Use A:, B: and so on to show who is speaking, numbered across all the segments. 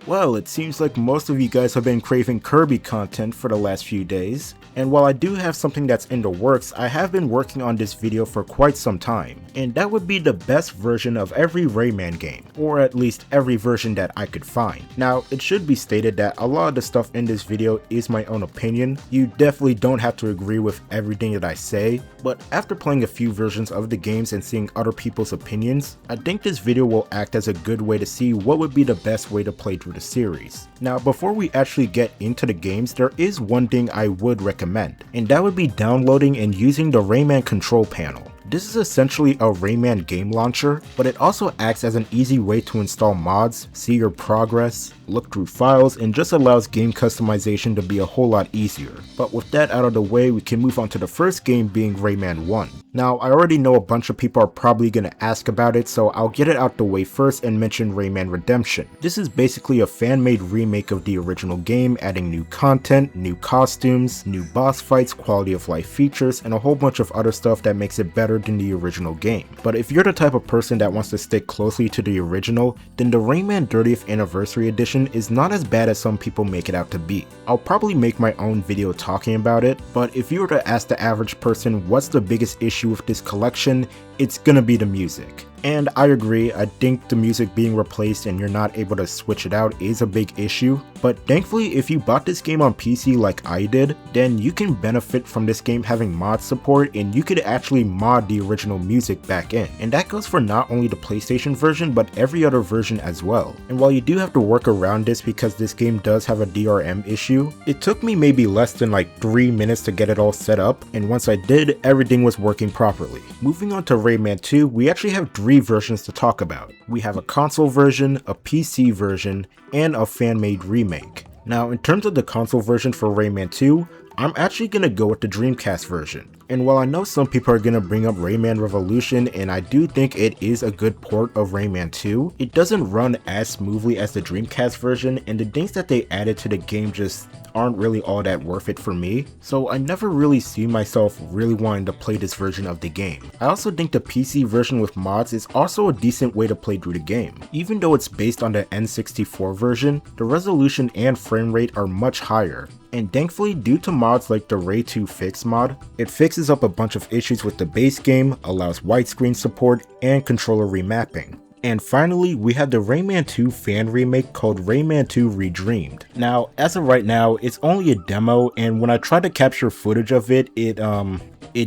A: Well, it seems like most of you guys have been craving Kirby content for the last few days, and while I do have something that's in the works, I have been working on this video for quite some time, and that would be the best version of every Rayman game, or at least every version that I could find. Now, it should be stated that a lot of the stuff in this video is my own opinion. You definitely don't have to agree with everything that I say, but after playing a few versions of the games and seeing other people's opinions, I think this video will act as a good way to see what would be the best way to play through the series. Now, before we actually get into the games, there is one thing I would recommend, and that would be downloading and using the Rayman control panel. This is essentially a Rayman game launcher, but it also acts as an easy way to install mods, see your progress, look through files, and just allows game customization to be a whole lot easier. But with that out of the way, we can move on to the first game, being Rayman 1. Now, I already know a bunch of people are probably going to ask about it, so I'll get it out the way first and mention Rayman Redemption. This is basically a fan-made remake of the original game, adding new content, new costumes, new boss fights, quality of life features, and a whole bunch of other stuff that makes it better than the original game. But if you're the type of person that wants to stick closely to the original, then the Rayman 30th Anniversary Edition is not as bad as some people make it out to be. I'll probably make my own video talking about it, but if you were to ask the average person what's the biggest issue with this collection, it's gonna be the music. And I agree, I think the music being replaced and you're not able to switch it out is a big issue, but thankfully if you bought this game on PC like I did, then you can benefit from this game having mod support and you could actually mod the original music back in. And that goes for not only the PlayStation version, but every other version as well. And while you do have to work around this because this game does have a DRM issue, it took me maybe less than like 3 minutes to get it all set up, and once I did, everything was working properly. Moving on to Rayman 2, we actually have 3 versions to talk about. We have a console version, a PC version, and a fan-made remake. Now, in terms of the console version for Rayman 2, I'm actually gonna go with the Dreamcast version. And while I know some people are gonna bring up Rayman Revolution, and I do think it is a good port of Rayman 2, it doesn't run as smoothly as the Dreamcast version, and the things that they added to the game just aren't really all that worth it for me, so I never really see myself really wanting to play this version of the game. I also think the PC version with mods is also a decent way to play through the game. Even though it's based on the N64 version, the resolution and frame rate are much higher. And thankfully, due to mods like the Ray 2 Fix mod, it fixes up a bunch of issues with the base game, allows widescreen support, and controller remapping. And finally, we have the Rayman 2 fan remake called Rayman 2 Redreamed. Now, as of right now, it's only a demo, and when I tried to capture footage of it, it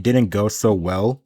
A: didn't go so well.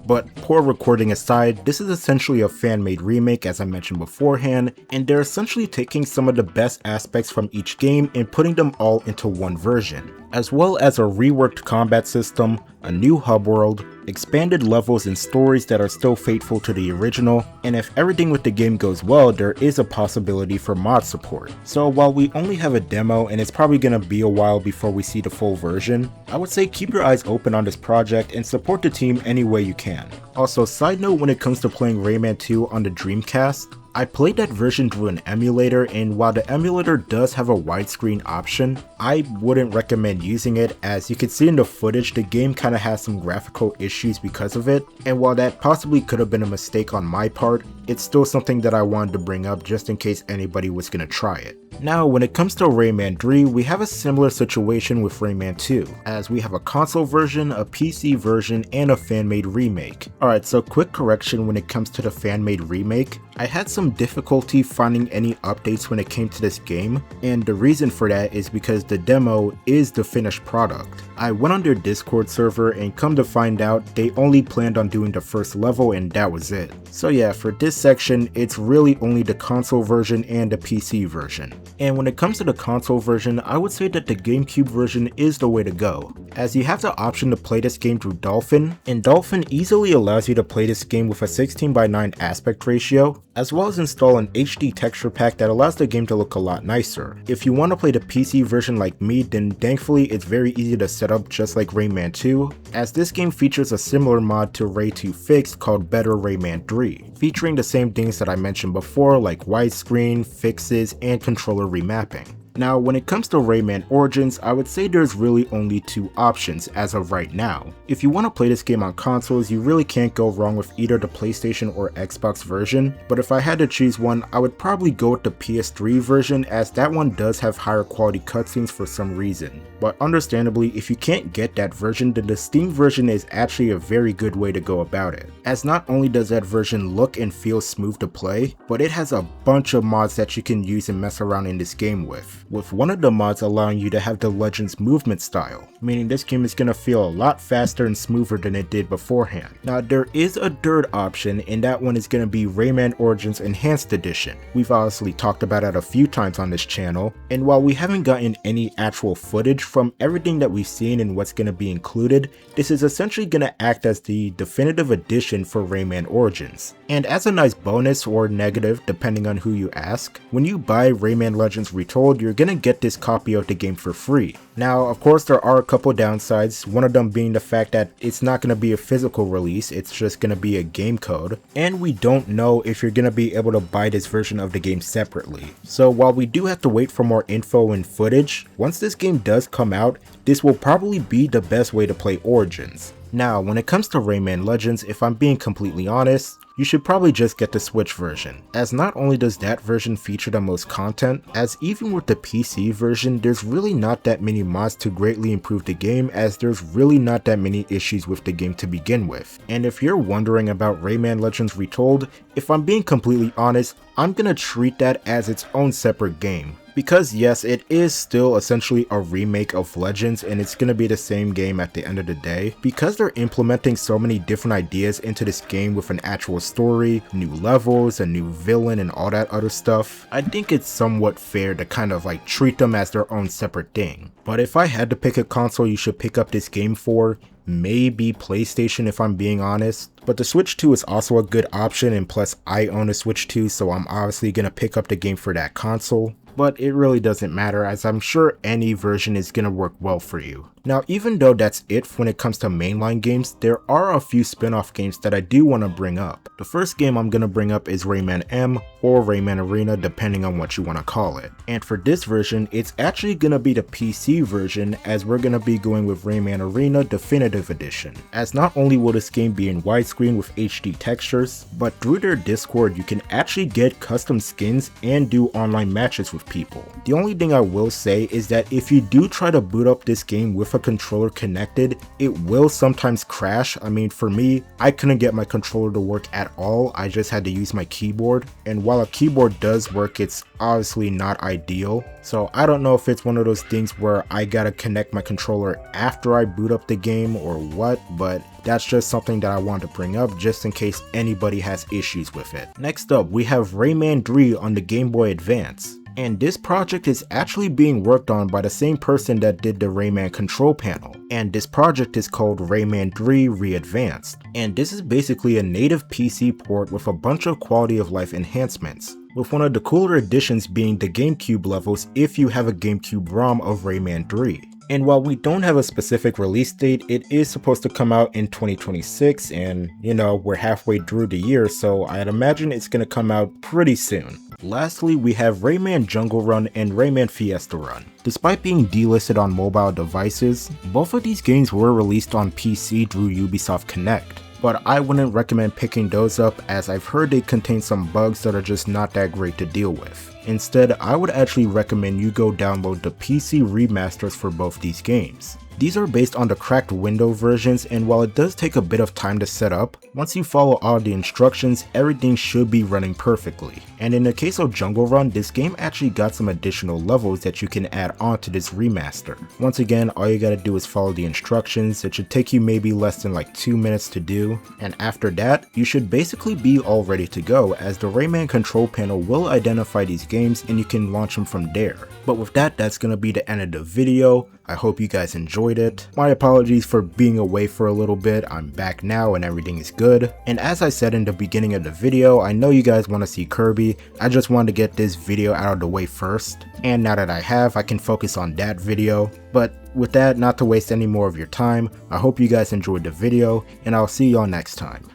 A: But poor recording aside, this is essentially a fan-made remake as I mentioned beforehand, and they're essentially taking some of the best aspects from each game and putting them all into one version, as well as a reworked combat system, a new hub world, expanded levels and stories that are still faithful to the original, and if everything with the game goes well, there is a possibility for mod support. So while we only have a demo and it's probably gonna be a while before we see the full version, I would say keep your eyes open on this project and support the team any way you can. Also, side note, when it comes to playing Rayman 2 on the Dreamcast, I played that version through an emulator, and while the emulator does have a widescreen option, I wouldn't recommend using it. As you can see in the footage, the game kinda has some graphical issues because of it, and while that possibly could have been a mistake on my part, it's still something that I wanted to bring up just in case anybody was gonna try it. Now, when it comes to Rayman 3, we have a similar situation with Rayman 2, as we have a console version, a PC version, and a fan-made remake. Alright, so quick correction when it comes to the fan-made remake. I had some difficulty finding any updates when it came to this game, and the reason for that is because the demo is the finished product. I went on their Discord server and come to find out they only planned on doing the first level and that was it. So yeah, for this section, it's really only the console version and the PC version. And when it comes to the console version, I would say that the GameCube version is the way to go, as you have the option to play this game through Dolphin, and Dolphin easily allows you to play this game with a 16:9 aspect ratio, as well as install an HD texture pack that allows the game to look a lot nicer. If you want to play the PC version like me, then thankfully it's very easy to set up just like Rayman 2, as this game features a similar mod to Ray 2 Fix called Better Rayman 3, featuring the same things that I mentioned before like widescreen, fixes, and controller remapping. Now, when it comes to Rayman Origins, I would say there's really only two options as of right now. If you want to play this game on consoles, you really can't go wrong with either the PlayStation or Xbox version, but if I had to choose one, I would probably go with the PS3 version, as that one does have higher quality cutscenes for some reason. But understandably, if you can't get that version, then the Steam version is actually a very good way to go about it, as not only does that version look and feel smooth to play, but it has a bunch of mods that you can use and mess around in this game with one of the mods allowing you to have the Legends movement style, meaning this game is going to feel a lot faster and smoother than it did beforehand. Now, there is a third option, and that one is going to be Rayman Origins Enhanced Edition. We've obviously talked about it a few times on this channel, and while we haven't gotten any actual footage, from everything that we've seen and what's going to be included, this is essentially going to act as the definitive edition for Rayman Origins. And as a nice bonus or negative, depending on who you ask, when you buy Rayman Legends Retold, you're going to get this copy of the game for free. Now, of course, there are a couple downsides, one of them being the fact that it's not going to be a physical release, it's just going to be a game code, and we don't know if you're going to be able to buy this version of the game separately. So while we do have to wait for more info and footage, once this game does come out, this will probably be the best way to play Origins. Now, when it comes to Rayman Legends, if I'm being completely honest, you should probably just get the Switch version, as not only does that version feature the most content, as even with the PC version, there's really not that many mods to greatly improve the game, as there's really not that many issues with the game to begin with. And if you're wondering about Rayman Legends Retold, if I'm being completely honest, I'm gonna treat that as its own separate game. Because yes, it is still essentially a remake of Legends, and it's going to be the same game at the end of the day. Because they're implementing so many different ideas into this game with an actual story, new levels, a new villain, and all that other stuff, I think it's somewhat fair to kind of like treat them as their own separate thing. But if I had to pick a console you should pick up this game for, maybe PlayStation if I'm being honest. But the Switch 2 is also a good option, and plus I own a Switch 2, so I'm obviously going to pick up the game for that console. But it really doesn't matter, as I'm sure any version is going to work well for you. Now, even though that's it when it comes to mainline games, there are a few spin-off games that I do want to bring up. The first game I'm going to bring up is Rayman M, or Rayman Arena, depending on what you want to call it. And for this version, it's actually going to be the PC version, as we're going to be going with Rayman Arena Definitive Edition. As not only will this game be in widescreen with HD textures, but through their Discord you can actually get custom skins and do online matches with people. The only thing I will say is that if you do try to boot up this game with a controller connected, it will sometimes crash. I mean, for me, I couldn't get my controller to work at all, I just had to use my keyboard, and while a keyboard does work, it's obviously not ideal. So I don't know if it's one of those things where I gotta connect my controller after I boot up the game or what, but that's just something that I wanted to bring up just in case anybody has issues with it. Next up, we have Rayman 3 on the Game Boy Advance. And this project is actually being worked on by the same person that did the Rayman control panel. And this project is called Rayman 3 Readvanced. And this is basically a native PC port with a bunch of quality of life enhancements, with one of the cooler additions being the GameCube levels if you have a GameCube ROM of Rayman 3. And while we don't have a specific release date, it is supposed to come out in 2026, and you know, we're halfway through the year, so I'd imagine it's gonna come out pretty soon. Lastly, we have Rayman Jungle Run and Rayman Fiesta Run. Despite being delisted on mobile devices, both of these games were released on PC through Ubisoft Connect. But I wouldn't recommend picking those up, as I've heard they contain some bugs that are just not that great to deal with. Instead, I would actually recommend you go download the PC remasters for both these games. These are based on the cracked window versions, and while it does take a bit of time to set up, once you follow all the instructions, everything should be running perfectly. And in the case of Jungle Run, this game actually got some additional levels that you can add on to this remaster. Once again, all you gotta do is follow the instructions. It should take you maybe less than like 2 minutes to do, and after that, you should basically be all ready to go, as the Rayman control panel will identify these games and you can launch them from there. But with that, that's gonna be the end of the video. I hope you guys enjoyed it. My apologies for being away for a little bit. I'm back now and everything is good. And as I said in the beginning of the video, I know you guys want to see Kirby. I just wanted to get this video out of the way first. And now that I have, I can focus on that video. But with that, not to waste any more of your time, I hope you guys enjoyed the video, and I'll see y'all next time.